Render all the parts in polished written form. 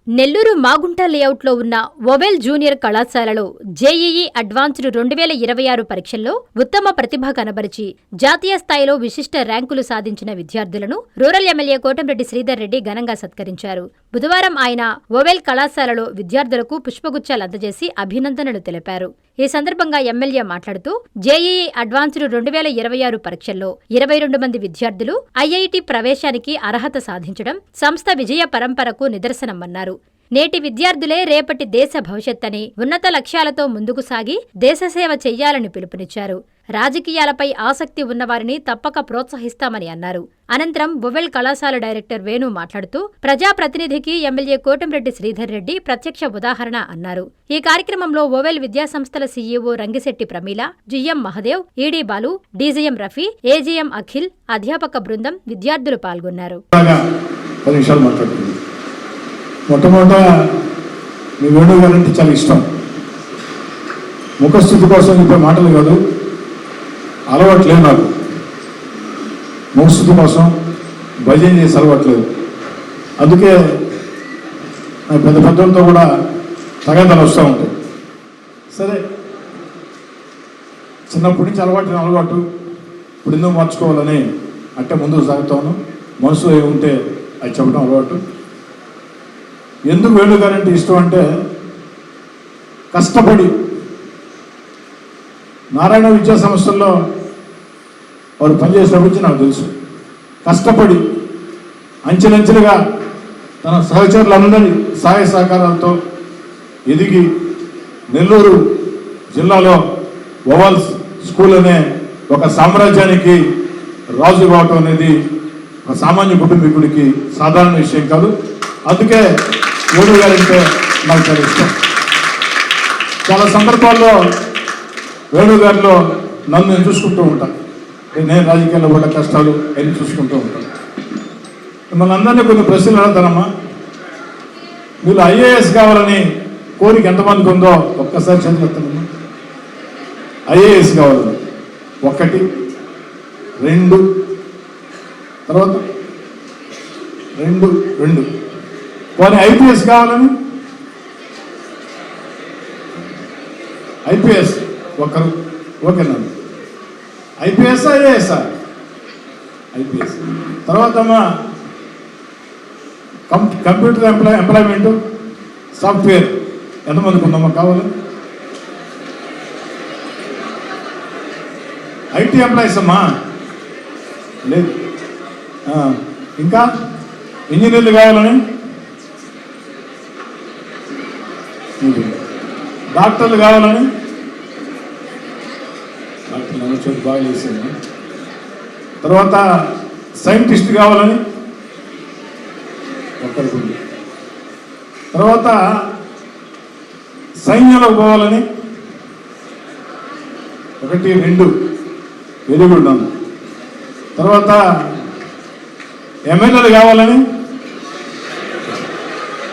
నెల్లూరు మాగుంట లేఅవుట్లో ఉన్న oval junior కళాశాలలో జేఈఈ అడ్వాన్స్డ్ 2026 పరీక్షల్లో ఉత్తమ ప్రతిభ కనబరిచి జాతీయ స్థాయిలో విశిష్ట ర్యాంకులు సాధించిన విద్యార్థులను రూరల్ ఎమ్మెల్యే కోటంరెడ్డి శ్రీధర్ రెడ్డి ఘనంగా సత్కరించారు. బుధవారం ఆయన ఓవెల్ కళాశాలలో విద్యార్థులకు పుష్పగుచ్చాలు అందజేసి అభినందనలు తెలిపారు. ఈ సందర్భంగా ఎమ్మెల్యే మాట్లాడుతూ జేఈఈ అడ్వాన్స్డ్ 2026 పరీక్షల్లో 22 మంది విద్యార్థులు ఐఐటి ప్రవేశానికి అర్హత సాధించడం సంస్థ విజయ పరంపరకు నిదర్శనమన్నారు. నేటి విద్యార్థులే రేపటి దేశ భవిష్యత్తని, ఉన్నత లక్ష్యాలతో ముందుకు సాగి దేశసేవ చెయ్యాలని పిలుపునిచ్చారు. రాజకీయాలపై ఆసక్తి ఉన్నవారిని తప్పక ప్రోత్సహిస్తామని అన్నారు. అనంతరం ఓవెల్ కళాశాల డైరెక్టర్ వేణు మాట్లాడుతూ ప్రజాప్రతినిధికి ఎమ్మెల్యే కోటంరెడ్డి శ్రీధర్ రెడ్డి ప్రత్యక్ష ఉదాహరణ అన్నారు. ఈ కార్యక్రమంలో ఓవెల్ విద్యాసంస్థల CEO Rangisetti Pramila, GM Mahadev, ED Balu, DGM Rafi, AGM Akhil, అధ్యాపక బృందం, విద్యార్థులు పాల్గొన్నారు. మొట్టమొదట మీ వేణు గారంటే చాలా ఇష్టం. ముఖస్థుతి కోసం చెప్పే మాటలు కాదు, అలవాట్లేదు నాకు. ముఖస్థుతి కోసం భజన చేసి అలవాట్లేదు. అందుకే నాకు పెద్ద పెద్దలతో కూడా తగాదాలు వస్తూ ఉంటాయి. సరే, చిన్నప్పటి నుంచి అలవాటు ఇప్పుడు ఎందుకు మార్చుకోవాలని అంటే ముందుకు సాగుతాను. మనసులో ఏముంటే అది చెప్పడం అలవాటు. ఎందుకు వేణు గారంటే ఇష్టం అంటే, కష్టపడి నారాయణ విద్యా సంస్థల్లో వారు పనిచేసిన గురించి నాకు తెలుసు. కష్టపడి అంచెలంచెలుగా తన సహచరులందరి సహాయ సహకారాలతో ఎదిగి నెల్లూరు జిల్లాలో ఓవల్స్ స్కూల్ అనే ఒక సామ్రాజ్యానికి రాజు కావటం అనేది ఒక సామాన్య కుటుంబీకుడికి సాధారణ విషయం కాదు. అందుకే వేణు గారంటే నాకు చాలా ఇష్టం. చాలా సందర్భాల్లో వేణు గారిలో నన్ను నేను చూసుకుంటూ ఉంటాను. నేను రాజకీయాల్లో పడ్డ కష్టాలు అన్ని చూసుకుంటూ ఉంటాను. మిమ్మల్ని అందరినీ కొన్ని ప్రశ్నలు అడుగుతానమ్మా. మీరు ఐఏఎస్ కావాలని కోరిక ఎంతమందికి ఉందో ఒక్కసారి చదివేస్తానమ్మా. ఐఏఎస్ కావాలని 1, 2, తర్వాత 2 పోనీ ఐపీఎస్ కావాలని? ఐపీఎస్ ఒకరు, ఓకేనా? ఐపీఎస్ ఐఏఎస్ఆ? ఐపీఎస్. తర్వాత అమ్మా కంప్యూటర్ ఎంప్లాయ్మెంటు, సాఫ్ట్వేర్ ఎంతమందికి ఉందమ్మా కావాలి? ఐటీ ఎంప్లాయీస్ అమ్మా లేదు. ఇంకా ఇంజనీర్లు కావాలని, డాక్టర్లు కావాలని, డాక్టర్లు చోటు బాగా చేసింది. తర్వాత సైంటిస్ట్ కావాలని ఒక్కరికి. తర్వాత సైన్యంలో పోవాలని 1, 2 వెరీ గుడ్ అన్న. తర్వాత ఎమ్మెల్యేలు కావాలని,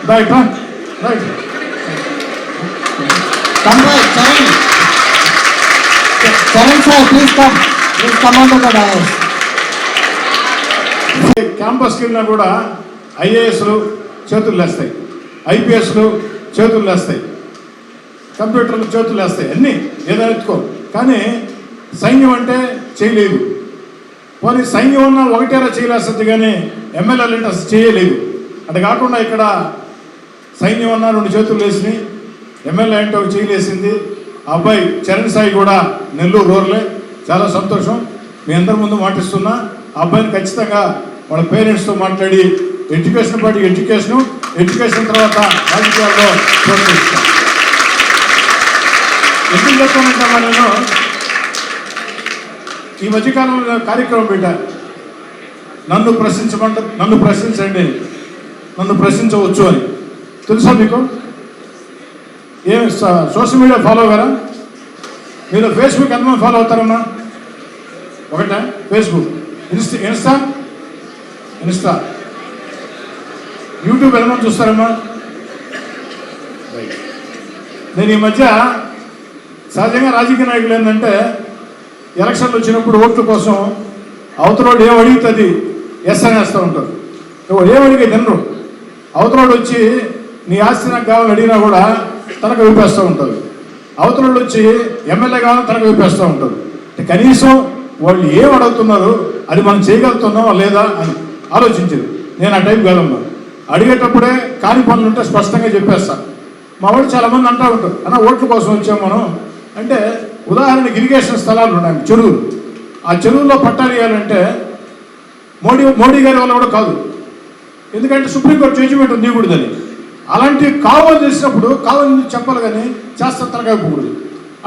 రైట్ రైట్. క్యాంపస్కి వెళ్ళినా కూడా ఐఏఎస్లు చేతులు లేస్తాయి, ఐపీఎస్లు చేతులు లేస్తాయి, కంప్యూటర్లు చేతులు లేస్తాయి, అన్నీ ఏదో ఎత్తుకో. కానీ సైన్యం అంటే చేయలేదు. పోనీ సైన్యం ఉన్న ఒకటేరా చేయలేస్తుంది, కానీ ఎమ్మెల్యేలు అంటే అసలు చేయలేదు. అంటే కాకుండా ఇక్కడ సైన్యం అన్న 2 చేతులు వేసినాయి, ఎమ్మెల్యే అంటే ఒక చేయలేసింది. ఆ అబ్బాయి చరణ్ సాయి కూడా నెల్లూరు రూరలే. చాలా సంతోషం. మీ అందరి ముందు మాటిస్తున్నా. ఆ అబ్బాయిని ఖచ్చితంగా వాళ్ళ పేరెంట్స్తో మాట్లాడి ఎడ్యుకేషన్ పాటు ఎడ్యుకేషన్ తర్వాత రాజకీయాల్లో ప్రోత్సహిస్తాను. ఎందుకు చెప్తానంటామా, నేను ఈ మధ్యకాలంలో కార్యక్రమం పెట్టాను. నన్ను ప్రశ్నించండి, నన్ను ప్రశ్నించవచ్చు అని. తెలుసా మీకు? ఏం సోషల్ మీడియా ఫాలో అవ్వరా మీరు? ఫేస్బుక్ ఎంతమంది ఫాలో అవుతారమ్మా? ఒకటే ఫేస్బుక్. ఇన్స్టా యూట్యూబ్ ఎంతమంది చూస్తారమ్మా? నేను ఈ మధ్య సహజంగా రాజకీయ నాయకులు ఏంటంటే, ఎలక్షన్లు వచ్చినప్పుడు ఓట్ల కోసం అవతలోడు ఏం అడుగుతుంది ఎస్ అని వేస్తూ ఉంటారు. ఏమడిగే తినరు. అవతలోడు వచ్చి నీ ఆస్తి నాకు కావాలని అడిగినా కూడా తనకు విపేస్తూ ఉంటారు. అవతల వచ్చి ఎమ్మెల్యే కావాలని తనకు విపేస్తూ ఉంటారు. అంటే కనీసం వాళ్ళు ఏం అడుగుతున్నారు అది మనం చేయగలుగుతున్నామా లేదా అని ఆలోచించింది. నేను ఆ టైం కాదమ్మా, అడిగేటప్పుడే కాని పనులు ఉంటే స్పష్టంగా చెప్పేస్తాను. మా వాళ్ళు చాలామంది అంటూ ఉంటారు, అన్న ఓట్ల కోసం వచ్చాం మనం అంటే, ఉదాహరణకి ఇరిగేషన్ స్థలాలు ఉన్నాయి, చెరువులు. ఆ చెరువుల్లో పట్టాలు ఇవ్వాలంటే మోడీ గారి వల్ల కూడా కాదు, ఎందుకంటే సుప్రీంకోర్టు జడ్జిమెంట్ దిగకూడదని. అలాంటివి కావాలని తెలిసినప్పుడు కావాలని చెప్పాలి కానీ చేస్తా తరగకూడదు.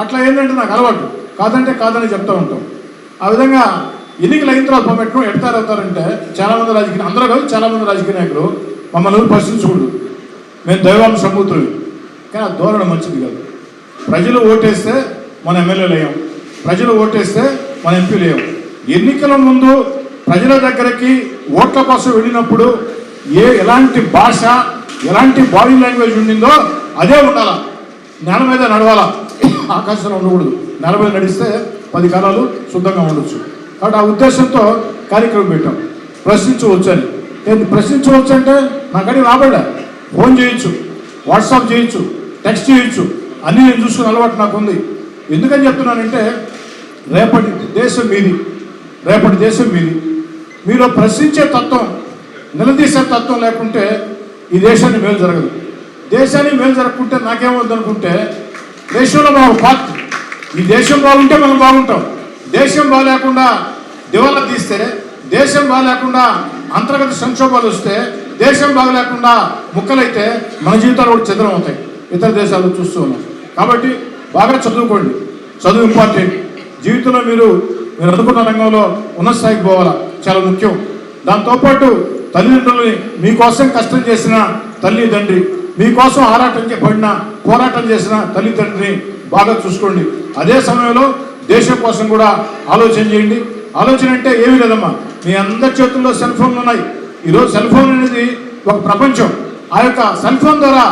అట్లా ఏంటంటే నాకు అలవాటు, కాదంటే కాదని చెప్తూ ఉంటాం. ఆ విధంగా ఎన్నికలు అయిన తర్వాత పెట్టుకుని ఎడతారవుతారంటే చాలామంది రాజకీయ, అందరూ కాదు చాలామంది రాజకీయ నాయకులు మమ్మల్ని ప్రశ్నించకూడదు, మేము దైవాన్ని సముద్రులు. కానీ ఆ ధోరణి మంచిది కాదు. ప్రజలు ఓటేస్తే మన ఎమ్మెల్యేలు అయ్యాం, ప్రజలు ఓటేస్తే మన ఎంపీలు అయ్యాం. ఎన్నికల ముందు ప్రజల దగ్గరికి ఓట్ల కోసం వెళ్ళినప్పుడు ఎలాంటి భాష, ఎలాంటి బాడీ లాంగ్వేజ్ ఉండిందో అదే ఉండాలా. నేల మీద నడవాలా, ఆకాశంలో ఉండకూడదు. నేల మీద నడిస్తే 10 కాలాలు శుద్ధంగా ఉండొచ్చు. కాబట్టి ఆ ఉద్దేశంతో కార్యక్రమం పెట్టాం. ప్రశ్నించవచ్చు అని. ప్రశ్నించవచ్చు అంటే నాకని రాబడ్డా, ఫోన్ చేయొచ్చు, వాట్సాప్ చేయొచ్చు, టెక్స్ట్ చేయొచ్చు, అన్నీ నేను చూసుకునే అలవాటు నాకు ఉంది. ఎందుకని చెప్తున్నానంటే రేపటి దేశం మీది, రేపటి దేశం మీది. మీలో ప్రశ్నించే తత్వం, నిలదీసే తత్వం లేకుంటే ఈ దేశాన్ని మేలు జరగదు. దేశాన్ని మేలు జరగకుంటే నాకేమవుతుందనుకుంటే దేశంలో మనం పార్ట్, ఈ దేశం బాగుంటే మనం బాగుంటాం. దేశం బాగాలేకుండా దివాలా తీస్తే, దేశం బాగాలేకుండా అంతర్గత సంక్షోభాలు వస్తే, దేశం బాగలేకుండా ముక్కలైతే మన జీవితాలు కూడా ఛిద్రం అవుతాయి. ఇతర దేశాల్లో చూస్తూ ఉన్నాం. కాబట్టి బాగా చదువుకోండి, చదువు ఇంపార్టెంట్. జీవితంలో మీరు అనుకున్న రంగంలో ఉన్నత స్థాయికి పోవాలా, చాలా ముఖ్యం. దాంతోపాటు తల్లిదండ్రులని, మీకోసం కష్టం చేసిన తల్లి తండ్రి, మీకోసం పడిన పోరాటం చేసిన తల్లిదండ్రిని బాగా చూసుకోండి. అదే సమయంలో దేశం కోసం కూడా ఆలోచన చేయండి. ఆలోచన అంటే ఏమీ లేదమ్మా, మీ అందరి చేతుల్లో సెల్ ఫోన్లు ఉన్నాయి. ఈరోజు సెల్ ఫోన్ అనేది ఒక ప్రపంచం. ఆ యొక్క సెల్ ఫోన్ ద్వారా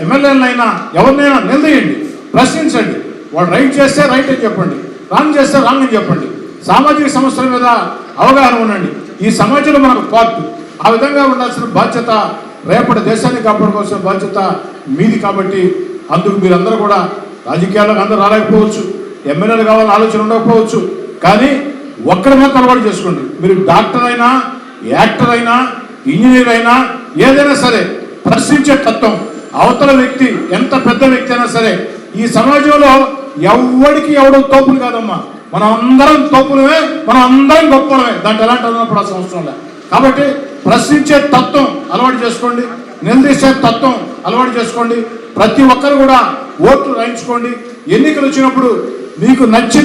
ఎమ్మెల్యేలైనా ఎవరినైనా నిలదీయండి, ప్రశ్నించండి. వాడు రైట్ చేస్తే రైట్ అని చెప్పండి, రాంగ్ చేస్తే రాంగ్ అని చెప్పండి. సామాజిక సమస్యల మీద అవగాహన ఉండండి. ఈ సమాజంలో మనకు పార్ట్. ఆ విధంగా ఉండాల్సిన బాధ్యత, రేపటి దేశాన్ని కాపాడుకోవాల్సిన బాధ్యత మీది. కాబట్టి అందుకు మీరందరూ కూడా రాజకీయాలకు అందరూ రాలేకపోవచ్చు, ఎమ్మెల్యేలు కావాలని ఆలోచన ఉండకపోవచ్చు, కానీ ఒక్కరి మీద అలవాటు చేసుకోండి. మీరు డాక్టర్ అయినా, యాక్టర్ అయినా, ఇంజనీర్ అయినా, ఏదైనా సరే ప్రశ్నించే తత్వం. అవతల వ్యక్తి ఎంత పెద్ద వ్యక్తి అయినా సరే, ఈ సమాజంలో ఎవరికి ఎవడో తోపులు కాదమ్మా, మనం అందరం తోపులమే, మనం అందరం గొప్పలమే. దాంట్లో ఎలాంటి అనుభవపడాల్సిన అవసరం లేదు. కాబట్టి ప్రశ్నించే తత్వం అలవాటు చేసుకోండి, నిలదీసే తత్వం అలవాటు చేసుకోండి. ప్రతి ఒక్కరు కూడా ఓట్లు రాయించుకోండి. ఎన్నికలు వచ్చినప్పుడు మీకు నచ్చిన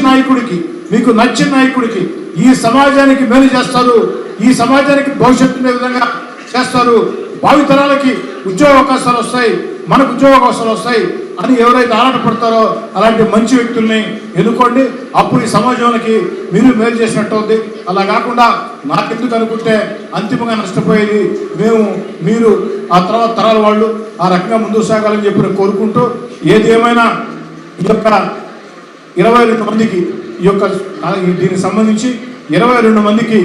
నాయకుడికి ఈ సమాజానికి మేలు చేస్తారు, ఈ సమాజానికి భవిష్యత్తు విధంగా చేస్తారు, భావితరాలకి ఉద్యోగ అవకాశాలు వస్తాయి, మనకు ఉద్యోగ అవకాశాలు వస్తాయి అని ఎవరైతే ఆరాటపడతారో అలాంటి మంచి వ్యక్తుల్ని ఎన్నుకోండి. అప్పుడు ఈ సమాజానికి మీరు మేలు చేసినట్టు అవుతుంది. అలా కాకుండా నాకెందుకు అనుకుంటే అంతిమంగా నష్టపోయేది మీరు, ఆ తర్వాత తరాల వాళ్ళు ఆ రకంగా ముందుకు సాగాలని చెప్పి కోరుకుంటూ, ఏది ఏమైనా ఈ యొక్క 22 మందికి దీనికి సంబంధించి 22 మందికి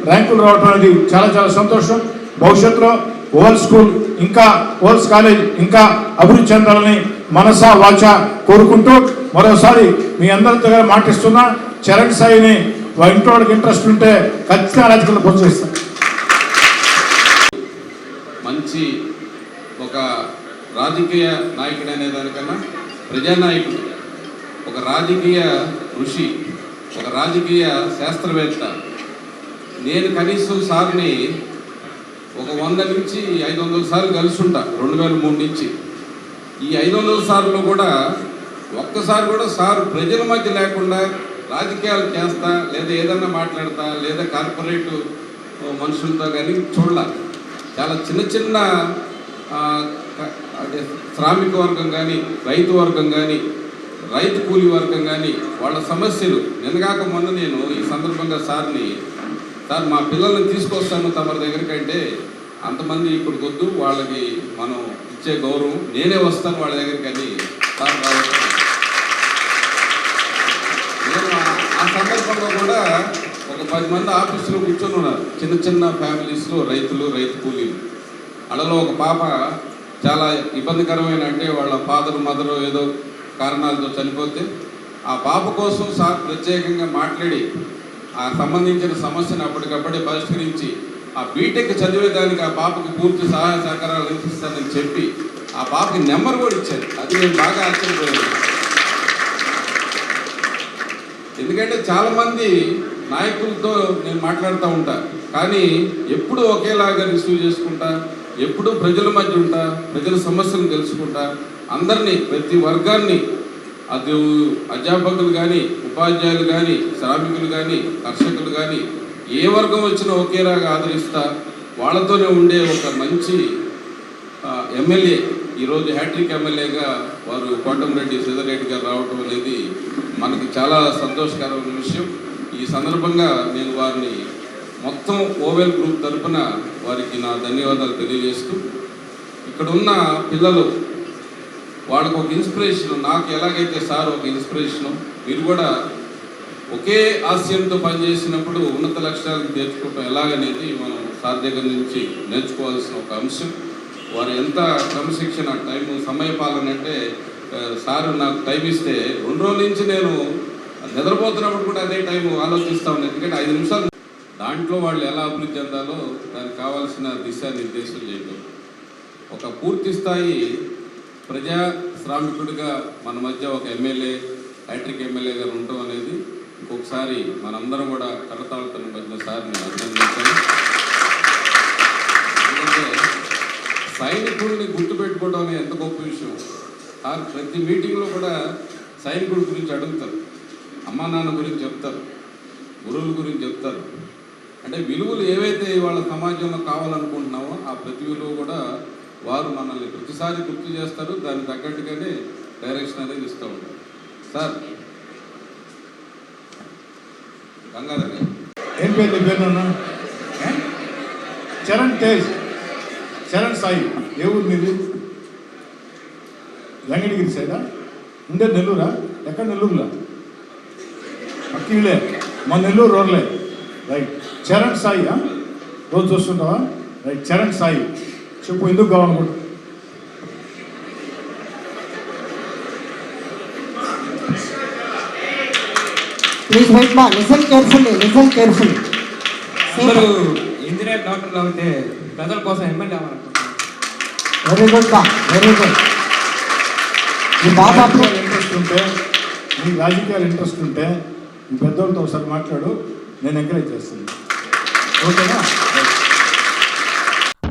ర్యాంకులు రావడం అనేది చాలా చాలా సంతోషం. భవిష్యత్తులో ఓవల్ స్కూల్ ఇంకా ఓవల్స్ కాలేజ్ ఇంకా అభివృద్ధి చెందాలని మనసా వాచ కోరుకుంటూ, మరోసారి మీ అందరి దగ్గర మాటిస్తున్నా, చరణ్ సాయిని ఇంట్లో వాళ్ళకి ఇంట్రెస్ట్ ఉంటే ఖచ్చితంగా రాజకీయాల్లో ప్రోత్సహిస్తాను. మంచి ఒక రాజకీయ నాయకుడు అనే దానికన్నా ప్రజానాయకుడు, ఒక రాజకీయ ఋషి, ఒక రాజకీయ శాస్త్రవేత్త. నేను కనీసం సార్ని ఒక 100 నుంచి 500 సార్లు కలుసుంటా 2003 నుంచి. ఈ 500 సార్లు కూడా ఒక్కసారి కూడా సార్ ప్రజల మధ్య లేకుండా రాజకీయాలు చేస్తా, లేదా ఏదన్నా మాట్లాడతా, లేదా కార్పొరేట్ మనుషులతో కానీ చూడాల. చాలా చిన్న అదే శ్రామిక వర్గం కానీ, రైతు వర్గం కానీ, రైతు కూలీ వర్గం కానీ వాళ్ళ సమస్యలు నిన్నగాక మొన్న నేను ఈ సందర్భంగా సార్ మా పిల్లల్ని తీసుకొస్తాను తమరి దగ్గరికి అంటే, అంతమంది ఇక్కడికి వద్దు, వాళ్ళకి మనం ఇచ్చే గౌరవం, నేనే వస్తాను వాళ్ళ దగ్గరికి అని సార్ రావచ్చు. నేను ఆ సందర్భంగా కూడా ఒక 10 మంది ఆఫీసులో కూర్చొని ఉన్నారు, చిన్న ఫ్యామిలీస్లో రైతులు, రైతు కూలీలు. వాళ్ళలో ఒక పాప చాలా ఇబ్బందికరమైన, అంటే వాళ్ళ ఫాదర్ మదర్ ఏదో కారణాలతో చనిపోతే ఆ పాప కోసం సార్ ప్రత్యేకంగా మాట్లాడి ఆ సంబంధించిన సమస్యను అప్పటికప్పుడే పరిష్కరించి ఆ బీటెక్ చదివేదానికి ఆ పాపకు పూర్తి సహాయ సహకారాలు అందిస్తానని చెప్పి ఆ పాపకి నెంబర్ కూడా ఇచ్చారు. అది నేను బాగా ఆశ్చర్యపోయాను. ఎందుకంటే చాలామంది నాయకులతో నేను మాట్లాడుతూ ఉంటా, కానీ ఎప్పుడు ఒకేలాగా రిసీవ్ చేసుకుంటా, ఎప్పుడు ప్రజల మధ్య ఉంటా, ప్రజల సమస్యలను తెలుసుకుంటా, అందరినీ ప్రతి వర్గాన్ని, అది అధ్యాపకులు కానీ, ఉపాధ్యాయులు కానీ, శ్రామికులు కానీ, కర్షకులు కానీ, ఏ వర్గం వచ్చినా ఒకేలాగా ఆదరిస్తా, వాళ్ళతోనే ఉండే ఒక మంచి ఎమ్మెల్యే, ఈరోజు హ్యాట్రిక్ ఎమ్మెల్యేగా వారు కోటంరెడ్డి శ్రీధర్ గారు రావటం అనేది మనకి చాలా సంతోషకరమైన విషయం. ఈ సందర్భంగా నేను వారిని మొత్తం ఓవెల్ గ్రూప్ తరఫున వారికి నా ధన్యవాదాలు తెలియజేస్తూ, ఇక్కడ ఉన్న పిల్లలు వాళ్ళకు ఒక ఇన్స్పిరేషన్, నాకు ఎలాగైతే సార్ ఒక ఇన్స్పిరేషను, మీరు కూడా ఒకే ఆశయంతో పనిచేసినప్పుడు ఉన్నత లక్ష్యాలను నేర్చుకోవటం ఎలాగనేది మనం సార్ దగ్గర నుంచి నేర్చుకోవాల్సిన ఒక అంశం. వారు ఎంత క్రమశిక్షణ, టైము, సమయపాలన అంటే సార్ నాకు టైం ఇస్తే 2 రోజుల నుంచి నేను నిద్రపోతున్నప్పుడు కూడా అదే టైం ఆలోచిస్తూ ఉన్నాను. ఎందుకంటే 5 నిమిషాలు దాంట్లో వాళ్ళు ఎలా అభివృద్ధి చెందాలో దానికి కావాల్సిన దిశానిర్దేశం చేయడం, ఒక పూర్తి స్థాయి ప్రజా శ్రామికుడిగా మన మధ్య ఒక ఎమ్మెల్యే, హ్యాట్రిక్ ఎమ్మెల్యే గారు ఉండటం అనేది ఇంకొకసారి మనందరం కూడా కరతాళతను మధ్య సార్ని అభినందించాలి. ఎందుకంటే సైనికుడిని గుర్తుపెట్టుకోవడం అనేది ఎంత గొప్ప విషయం. ప్రతి మీటింగ్లో కూడా సైనికుడి గురించి అడుగుతారు, అమ్మా నాన్న గురించి చెప్తారు, గురువుల గురించి చెప్తారు. అంటే విలువలు ఏవైతే వాళ్ళ సమాజంలో కావాలనుకుంటున్నామో ఆ ప్రతి విలువ కూడా వారు మనల్ని ప్రతిసారి గుర్తు చేస్తారు. దానికి తగ్గట్టుగానే డైరెక్షన్ అనేది ఇస్తూ ఉంటారు. సార్ గంగాధర్ గారు, ఏం పేరు నీ పేరు? చరణ్ తేజ్, చరణ్ సాయి. ఏ ఊరు మీది? వెంకటగిరి సైడా? ఉండే నెల్లూరా? ఎక్కడ నెల్లూరులా? పక్కీలే, మా నెల్లూరు రోడ్లే. రైట్. చరణ్ సాయి రోజు చూస్తుంటావా? రైట్. చరణ్ సాయి చెప్పు, ఎందుకు కావాలనుకుంటా? ప్లీజ్ వెయిట్ మా, లిసన్ కేర్ఫుల్లీ, లిసన్ కేర్ఫుల్లీ. అందరూ ఇంజనీర్, డాక్టర్లు అయితే ప్రజల కోసం ఎమ్మెల్యే అవ్వాలనుకుంటున్నారు. వెరీ గుడ్ బా, వెరీ గుడ్. ఈ బాబా ఇంట్రెస్ట్ ఉంటే, నీ రాజకీయాలు ఇంట్రెస్ట్ ఉంటే ఈ పెద్దోళ్ళతో ఒకసారి మాట్లాడు, నేను ఎంకరేజ్ చేస్తాను. ఓకేనా?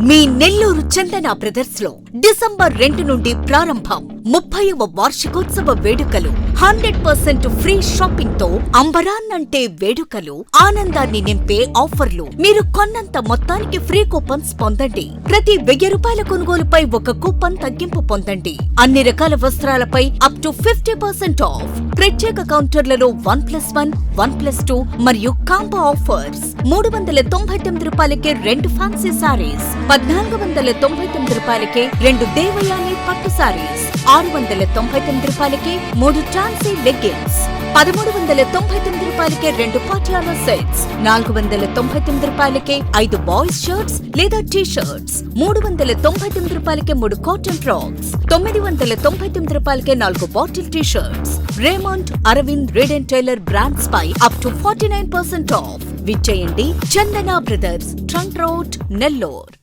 మీ నెల్లూరు చందన బ్రదర్స్ లో డిసెంబర్ 2 నుండి ప్రారంభం 30వ వార్షికోత్సవ వేడుకలు. 100% ఫ్రీ షాపింగ్ తో అంబరాన్నంటే వేడుకలు, ఆనందాన్ని నింపే ఆఫర్లు. మీరు కొన్నంత మొత్తానికి ఫ్రీ కూపన్స్ పొందండి. ప్రతి 1000 రూపాయల కొనుగోలుపై ఒక కూపన్ తగ్గింపు పొందండి. అన్ని రకాల వస్త్రాలపై అప్ టు 50% ఆఫ్. ప్రత్యేక కౌంటర్లలో 1+1, 1+2 మరియు కాంబో ఆఫర్స్. 399 రూపాయలకే 2 ఫ్యాన్సీ సారీస్, 1499 రూపాయలకే 2 దేవయాని పట్టు సారీస్, 699 రూపాయలకే 3 ట్రాన్సీ లెగ్గిన్స్, 1399 రూపాయలకే 2 పాటియాలా సెట్స్, 499 రూపాయలకే 5 బాయ్స్ షర్ట్స్ లేదా టీ షర్ట్స్, 399 రూపాయలకే 3 కాటన్ ఫ్రాక్స్, 999 రూపాయలకే 4 bottle T shirts. Raymond, Arvind, Reid and Taylor brands పై అప్ టు 49% ఆఫ్. విచ్చేయండి Chandana brothers, trunk road, Nellore.